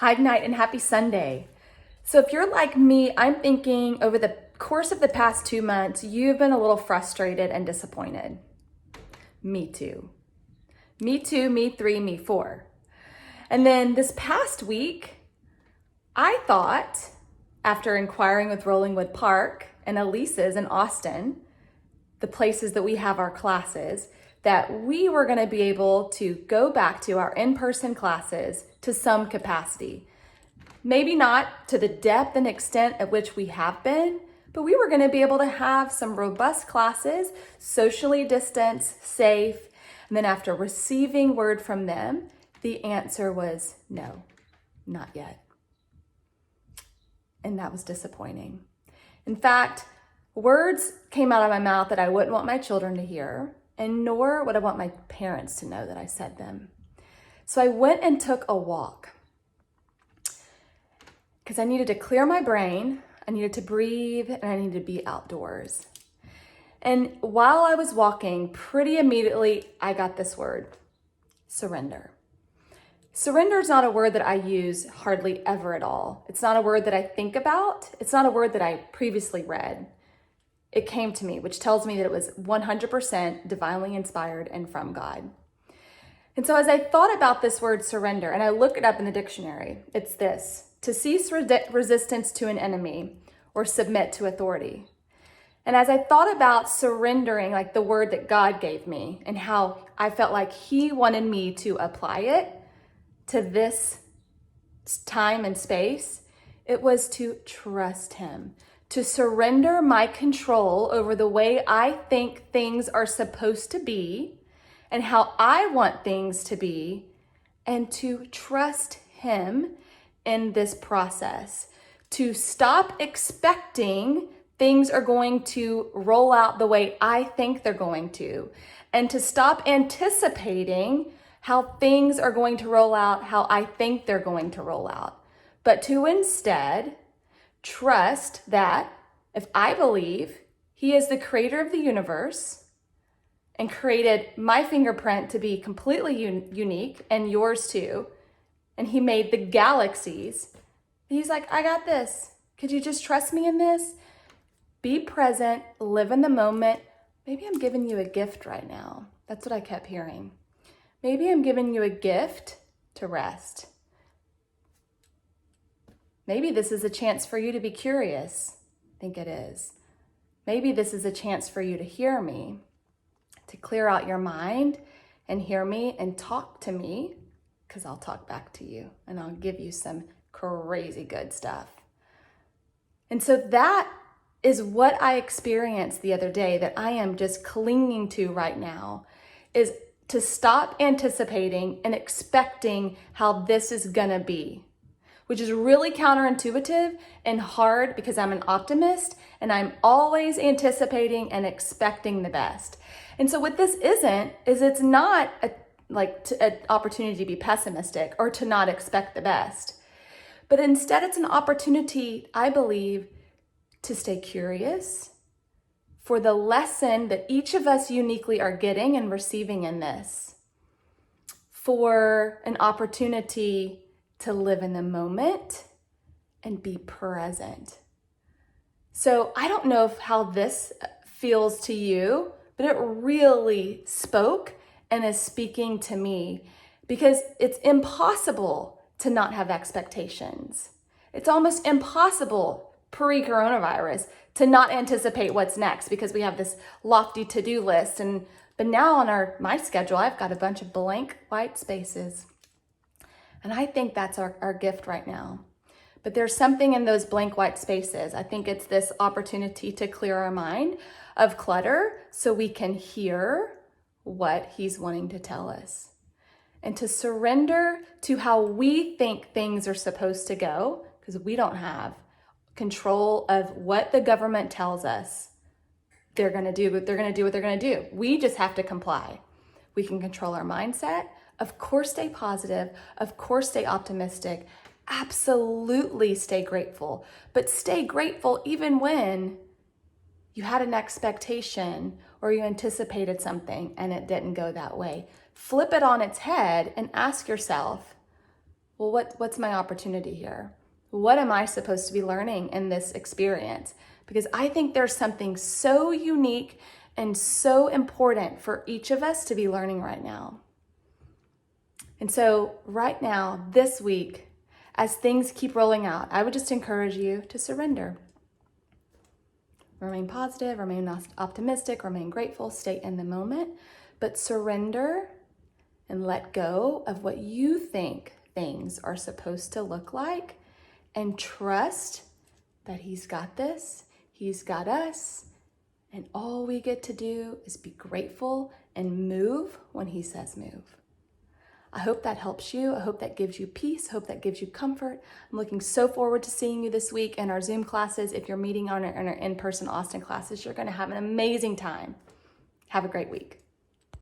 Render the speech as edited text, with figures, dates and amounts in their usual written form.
Hi, Ignite, and happy Sunday. So if you're like me, I'm thinking over the course of the past 2 months, you've been a little frustrated and disappointed. Me too. Me too, me three, me four. And then this past week, I thought, after inquiring with Rollingwood Park and Elise's in Austin, the places that we have our classes, that we were going to be able to go back to our in-person classes to some capacity. Maybe not to the depth and extent at which we have been, but we were going to be able to have some robust classes, socially distanced, safe. And then after receiving word from them, the answer was no, not yet. And that was disappointing. In fact, words came out of my mouth that I wouldn't want my children to hear, and nor would I want my parents to know that I said them. So I went and took a walk because I needed to clear my brain, I needed to breathe, and I needed to be outdoors. And while I was walking, pretty immediately, I got this word, surrender. Surrender is not a word that I use hardly ever at all. It's not a word that I think about. It's not a word that I previously read. It came to me, which tells me that it was 100% divinely inspired and from God. And so as I thought about this word surrender, and I look it up in the dictionary, it's this: to cease resistance to an enemy or submit to authority. And as I thought about surrendering, like the word that God gave me and how I felt like He wanted me to apply it to this time and space, it was to trust Him, to surrender my control over the way I think things are supposed to be and how I want things to be, and to trust Him in this process, to stop expecting things are going to roll out the way I think they're going to, and to stop anticipating how things are going to roll out how I think they're going to roll out, but to instead trust that if I believe He is the creator of the universe and created my fingerprint to be completely unique and yours too, and He made the galaxies, He's like, I got this. Could you just trust me in this? Be present, live in the moment. Maybe I'm giving you a gift right now. That's what I kept hearing. Maybe I'm giving you a gift to rest. Maybe this is a chance for you to be curious. I think it is. Maybe this is a chance for you to hear me, to clear out your mind and hear me and talk to me, because I'll talk back to you and I'll give you some crazy good stuff. And so that is what I experienced the other day that I am just clinging to right now, is to stop anticipating and expecting how this is gonna be, which is really counterintuitive and hard because I'm an optimist and I'm always anticipating and expecting the best. And so what this isn't, is it's not an opportunity to be pessimistic or to not expect the best, but instead it's an opportunity, I believe, to stay curious for the lesson that each of us uniquely are getting and receiving in this, for an opportunity to live in the moment and be present. So I don't know how this feels to you, but it really spoke and is speaking to me, because it's impossible to not have expectations. It's almost impossible pre-coronavirus to not anticipate what's next, because we have this lofty to-do list. But now on my schedule, I've got a bunch of blank white spaces. And I think that's our gift right now. But there's something in those blank white spaces. I think it's this opportunity to clear our mind of clutter so we can hear what He's wanting to tell us, and to surrender to how we think things are supposed to go, because we don't have control of what the government tells us they're going to do, but they're going to do what they're going to do. We just have to comply. We can control our mindset. Of course, stay positive. Of course, stay optimistic. Absolutely stay grateful. But stay grateful even when you had an expectation or you anticipated something and it didn't go that way. Flip it on its head and ask yourself, well, what's my opportunity here? What am I supposed to be learning in this experience? Because I think there's something so unique and so important for each of us to be learning right now. And so right now, this week, as things keep rolling out, I would just encourage you to surrender. Remain positive, remain optimistic, remain grateful, stay in the moment, but surrender and let go of what you think things are supposed to look like, and trust that He's got this, He's got us, and all we get to do is be grateful and move when He says move. I hope that helps you. I hope that gives you peace. I hope that gives you comfort. I'm looking so forward to seeing you this week in our Zoom classes. If you're meeting on our in-person Austin classes, you're going to have an amazing time. Have a great week.